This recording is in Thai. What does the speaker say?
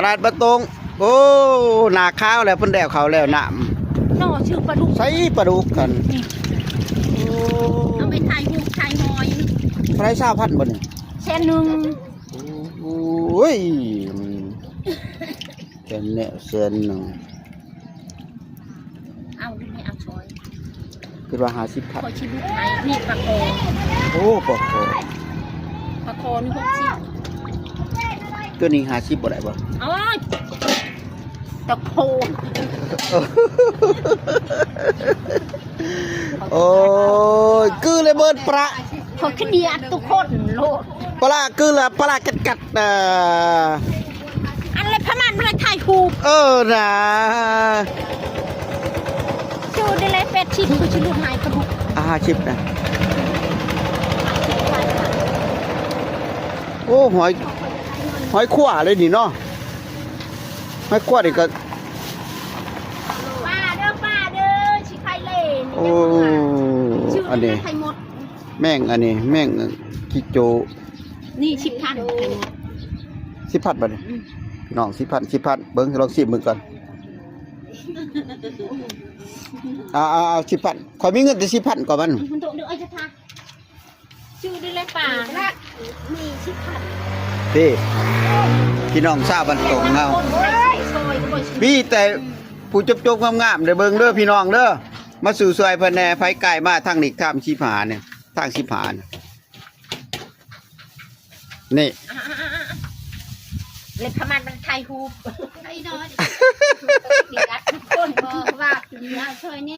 ลาดบ้านตงโอ้หนาข้าวแล้วเพิ่นแดวเขาแล้วน้ำ นอชื่อปลาดุก ใส่ปลาดุกกันโอ้ เอาไปถ่ายหูถ่ายหอย ใส่ชาวพันธุ์บ่นี่ แช่หนึ่ง โอ้ยแค่นี้เส้นหนึ่ง เอาไม่เอาชอย คือว่า50 พัน คอยชิบุกไห้นี่ปลาโค โอ้ปอกโค ปลาโคนี่60 ตัวนี้50บ่ได้บ่ โอ้ยตะโค โอ้ยคือเลยเบิดปลา เขาขึ้นเดียดทุกคนโลด ปลาคือละปลากัดอันเลยพมันเลยถ่ายหูป นะ ชื่อได้เลยเป็ดชิดคือชิลุกไห้ปลาดุก ชิปนะโอ้หอยขวาเลยนี่เนาะหอยขวานี่ก็ ป้าเด้อชิไข่เล่น โอ้ ชื่อ อัน ได้ นี้ ไข่หมด แม่งอันนี้แม่งกิโจ นี่10,000ไข่หมด 10,000บาทนี่พี่น้อง10,000เบิ่งลอง10มึงก่อนเอา10,000ข่อยมีเงินแต่10,000กว่ามัน มันโตเด้อไอ้จะทักชื่อได้เลยป่านี่10,000 พี่พี่น้องชาวบ้านตงเฮา ซอยก็บ่สิ มีแต่ผู้จบๆงามๆเด้อเบิ่งเด้อพี่น้องเด้อมาสู่ซอยเพิ่นแหน่ไผไก่มาทางนี้ทางชีผาเนี่ยทางชีผาเนี่ยนี่ เลยพมันถ่ายหูปไอ้น้อยเดี๋ยวทุกคนบอกว่ากินยาช่วยนี่